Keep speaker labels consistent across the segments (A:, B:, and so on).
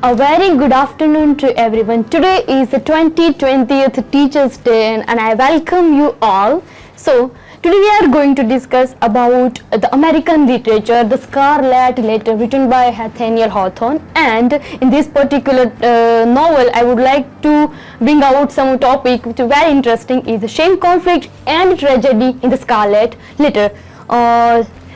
A: A very good afternoon to everyone. Today is the 20th Teachers Day and I welcome you all. So today we are going to discuss about the American literature, the Scarlet Letter written by Nathaniel Hawthorne, and in this particular novel I would like to bring out some topic which is very interesting, is the shame, conflict and tragedy in the Scarlet Letter.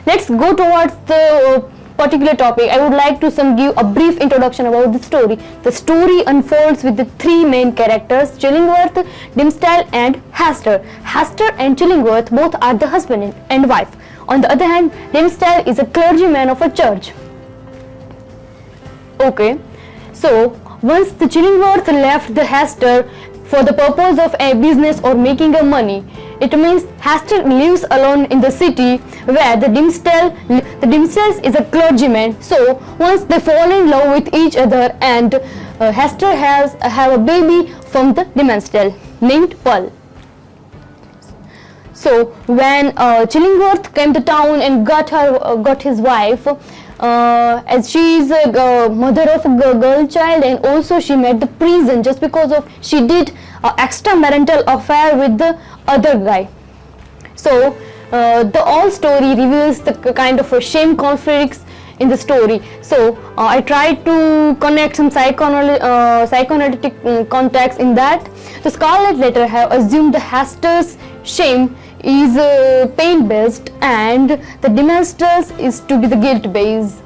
A: Let's go towards the particular topic. I would like to give a brief introduction about the story. The story unfolds with the three main characters, Chillingworth, Dimmesdale and Hester. Hester and Chillingworth both are the husband and wife. On the other hand, Dimmesdale is a clergyman of a church. Okay, so once the Chillingworth left the Hester for the purpose of a business or making a money, it means Hester lives alone in the city where the Dimmesdale is a clergyman. So once they fall in love with each other, and Hester have a baby from the Dimmesdale named Pearl. So when Chillingworth came to town and got his wife, as she is a mother of a girl child, and also she met the prison just because of she did extramarital affair with the other guy. So the whole story reveals the kind of shame conflicts in the story. So I tried to connect some psychoanalytic context in that. The Scarlet Letter have assumed the Hester's shame is pain based and the Dimmesdale's is to be the guilt based.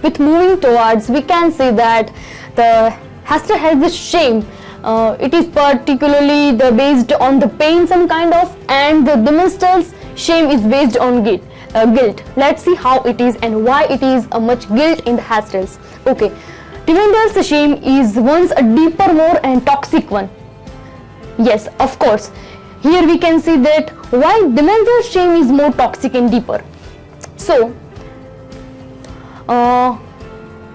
A: With moving towards, we can see that the Hester has the shame. It is particularly based on the pain some kind of, and the Dimmesdale's shame is based on guilt. Let's see how it is and why it is a much guilt in the Hester's. Okay, Dimmesdale's shame is once a deeper, more and toxic one. Yes, of course. Here we can see that why Dimmesdale's shame is more toxic and deeper. So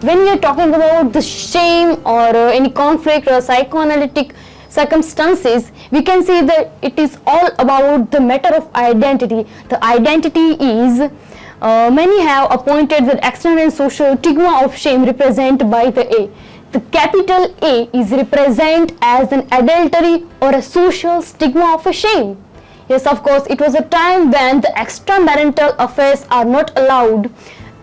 A: when we are talking about the shame or any conflict or psychoanalytic circumstances, we can see that it is all about the matter of identity. The identity is many have appointed the external and social stigma of shame represented by the A. The capital A is represented as an adultery or a social stigma of a shame. Yes, of course, it was a time when the extramarital affairs are not allowed.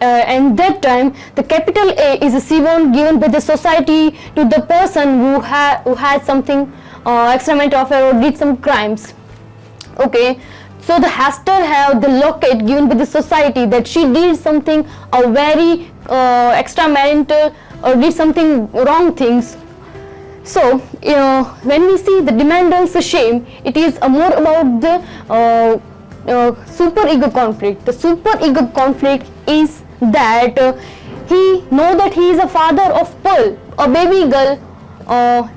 A: And that time the capital A is a sevon given by the society to the person who had something extramarital affair or did some crimes. Okay, so the Hester have the locket given by the society that she did something very extramarital or did something wrong things. So when we see the Dimmesdale's shame, it is more about the super ego conflict. The super ego conflict is that he know that he is a father of Pearl, a baby girl,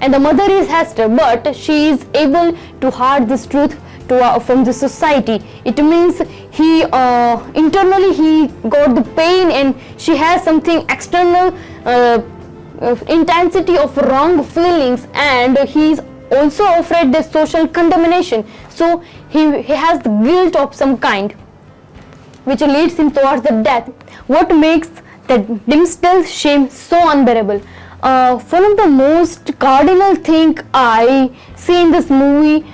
A: and the mother is Hester, but she is able to hide this truth from the society. It means he internally he got the pain and she has something external intensity of wrong feelings, and he is also afraid of social condemnation. So he has the guilt of some kind, which leads him towards the death. What makes the Dimmesdale's shame so unbearable? One of the most cardinal thing I see in this movie,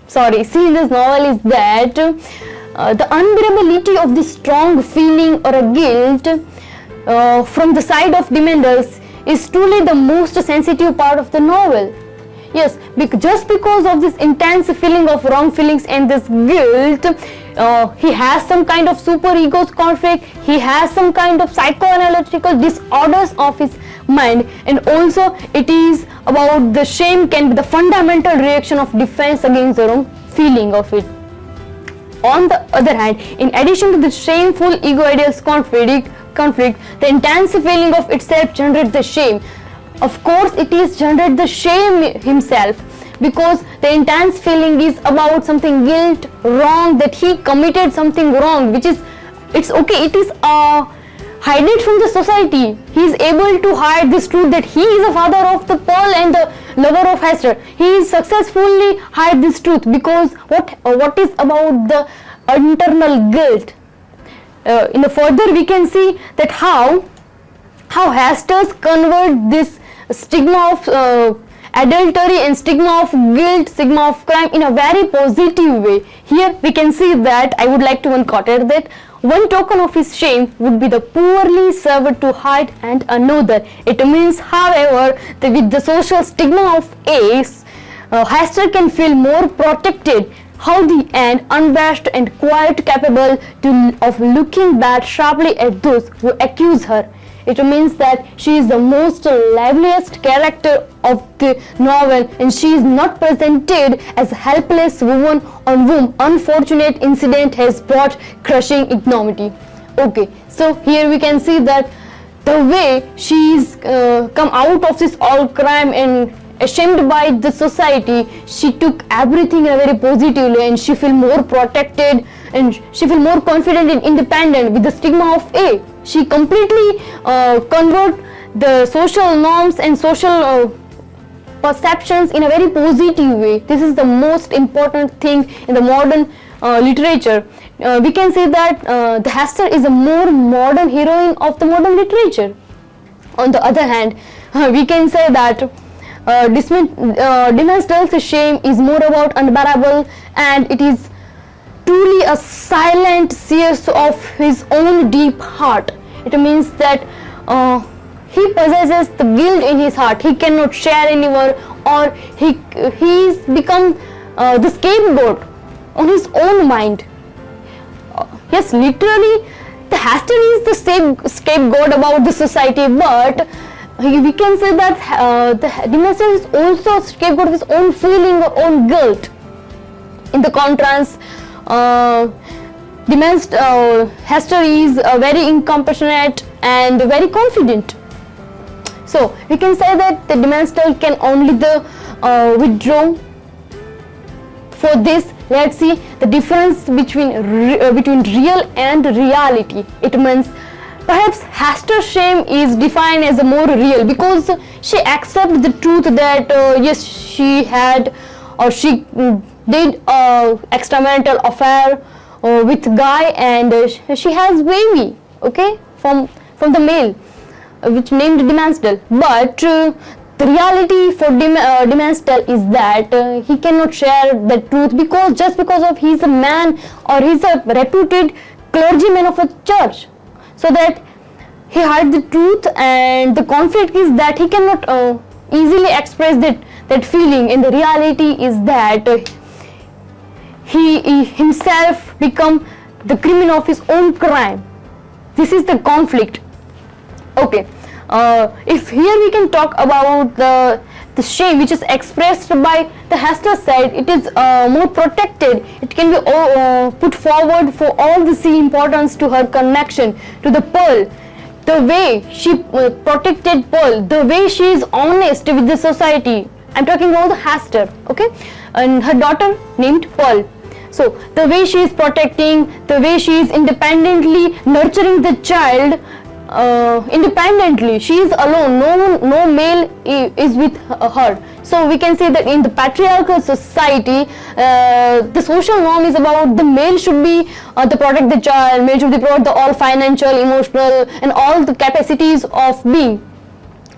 A: see in this novel is that the unbearability of this strong feeling or a guilt from the side of Dimmesdale is truly the most sensitive part of the novel. Yes, just because of this intense feeling of wrong feelings and this guilt, he has some kind of super ego conflict, he has some kind of psychoanalytical disorders of his mind, and also it is about the shame can be the fundamental reaction of defense against the wrong feeling of it. On the other hand, in addition to the shameful ego ideas conflict, the intense feeling of itself generates the shame. Of course, it is generate the shame himself, because the intense feeling is about something guilt, wrong, that he committed something wrong, which is, it's okay, it is hidden from the society. He is able to hide this truth that he is a father of the Pearl and the lover of Hester. He is successfully hide this truth because what is about the internal guilt. In the further we can see that how how Hastings convert this stigma of adultery and stigma of guilt, stigma of crime in a very positive way. Here we can see that I would like to quote that one token of his shame would be the poorly served to hide and another. It means, however, that with the social stigma of AIDS, Hester can feel more protected, healthy and unabashed and quite capable of looking back sharply at those who accuse her. It means that she is the most liveliest character of the novel, and she is not presented as a helpless woman on whom unfortunate incident has brought crushing ignominy. Okay, so here we can see that the way she is come out of this all crime and ashamed by the society, she took everything in a very positive way, and she feel more protected and she feel more confident and independent with the stigma of A. She completely convert the social norms and social perceptions in a very positive way. This is the most important thing in the modern literature. We can say that the Hester is a more modern heroine of the modern literature. On the other hand, we can say that Dimmesdale's shame is more about unbearable, and it is truly a silent sears of his own deep heart. It means that he possesses the guilt in his heart. He cannot share anyone, or he's become the scapegoat on his own mind. Yes, literally, the Hester is the scapegoat about the society, but we can say that the Dimmesdale is also a scapegoat of his own feeling or own guilt. In the contrast, Hester is very incompassionate and very confident. So we can say that the Dimmesdale can only withdraw. For this, let's see the difference between real and reality. It means perhaps Hester's shame is defined as a more real because she accepts the truth that yes, she had or she did extramarital affair with Guy, and she has baby, okay, from the male which named Dimmesdale. But the reality for Dimmesdale is that he cannot share the truth just because of he's a man or he's a reputed clergyman of a church. So that he hides the truth, and the conflict is that he cannot easily express that feeling, and the reality is that he himself become the criminal of his own crime. This is the conflict. Okay, if here we can talk about the shame which is expressed by the Hester side, it is more protected. It can be put forward for all the importance to her connection to the Pearl. The way she protected Pearl, the way she is honest with the society. I'm talking about the Hester, okay, and her daughter named Pearl. So the way she is protecting, the way she is independently nurturing the child independently. She is alone. No male is with her. So we can say that in the patriarchal society, the social norm is about the male should be to protect the child. Male should be provide the all financial, emotional, and all the capacities of being.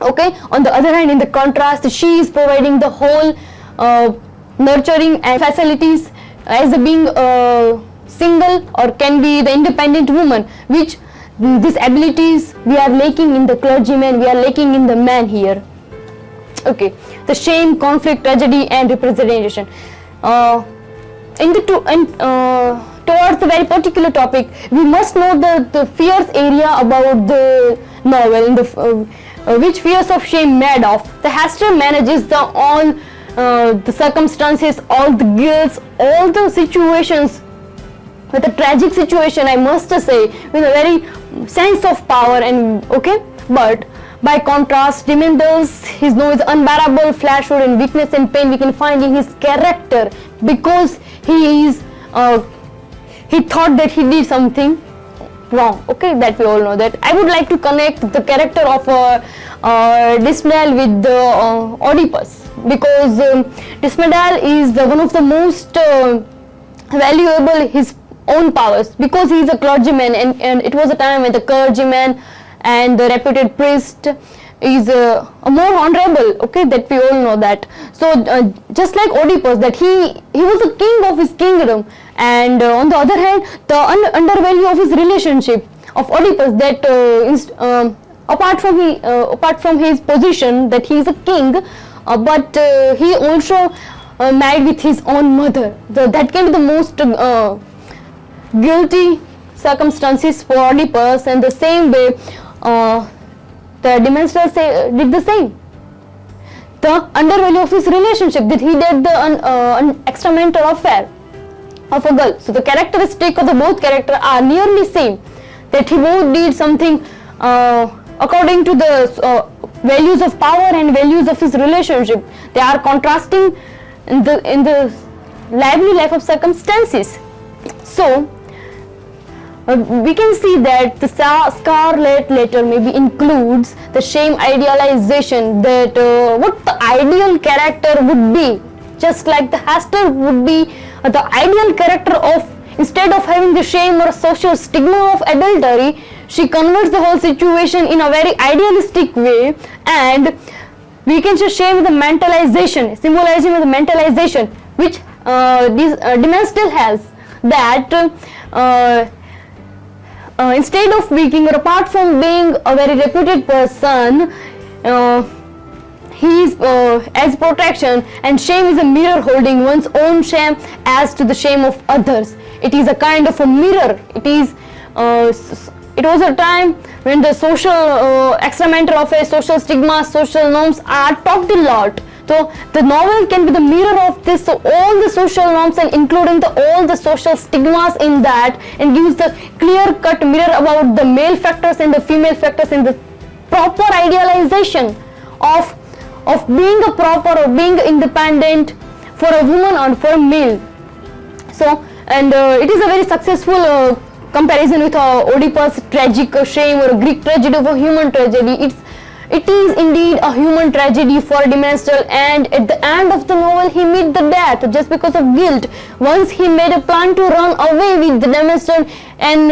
A: Okay. On the other hand, in the contrast, she is providing the whole nurturing and facilities as a being single or can be the independent woman, which these abilities we are lacking in the clergyman, we are lacking in the man here. Okay, the shame, conflict, tragedy, and representation. Towards the very particular topic, we must know the fierce area about the novel, in the which fears of shame made of. The Hester manages all the circumstances, all the guilt, all the situations with a tragic situation, I must say, with a very sense of power and okay. But by contrast, Dimmesdale's his nose unbearable flashhood and weakness and pain we can find in his character, because he thought that he did something wrong. Okay, that we all know that. I would like to connect the character of Dimmesdale with the Oedipus, because Dimmesdale is one of the most valuable his own powers, because he is a clergyman, and it was a time when the clergyman and the reputed priest is more honorable, okay, that we all know that. So just like Oedipus, that he was a king of his kingdom, and on the other hand, the undervalue of his relationship of Oedipus, that apart from his position that he is a king, but he also married with his own mother. That can be the most guilty circumstances for Oedipus, and the same way the Demeter did the same. The undervalue of his relationship, that he did the extramarital affair of a girl. So the characteristic of the both characters are nearly same, that he both did something according to the values of power and values of his relationship. They are contrasting in the lively life of circumstances. So we can see that the Scarlet Letter maybe includes the shame idealization, that what the ideal character would be, just like the Hester would be the ideal character of, instead of having the shame or social stigma of adultery, she converts the whole situation in a very idealistic way, and we can just shame the mentalization, symbolizing the mentalization, which Demeter still has, that instead of being, or apart from being a very reputed person, he is as protection, and shame is a mirror holding one's own shame as to the shame of others. It is a kind of a mirror. It was a time when the social extramarital affairs, social stigmas, social norms are talked a lot. So the novel can be the mirror of this, so all the social norms and including all the social stigmas in that, and gives the clear-cut mirror about the male factors and the female factors in the proper idealization of being a proper or being independent for a woman or for a male. So, and it is a very successful comparison with Oedipus' tragic shame, or a Greek tragedy of a human tragedy. It is indeed a human tragedy for Demeter, and at the end of the novel he met the death just because of guilt. Once he made a plan to run away with Demeter, and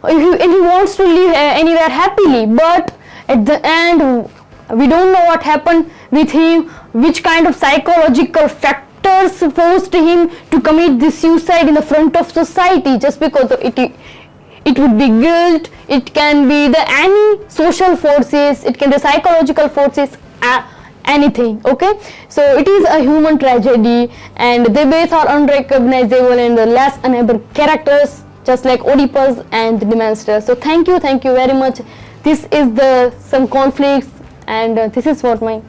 A: he wants to live anywhere happily, but at the end we don't know what happened with him, which kind of psychological factors forced him to commit this suicide in the front of society, just because of it would be guilt, it can be the any social forces, it can be psychological forces, anything, okay. So it is a human tragedy, and they both are unrecognizable and less unable characters, just like Oedipus and Demeter. So thank you very much. This is some conflicts, and this is what my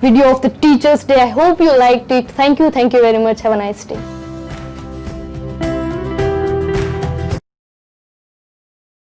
A: video of the Teachers' Day. I hope you liked it. Thank you very much. Have a nice day.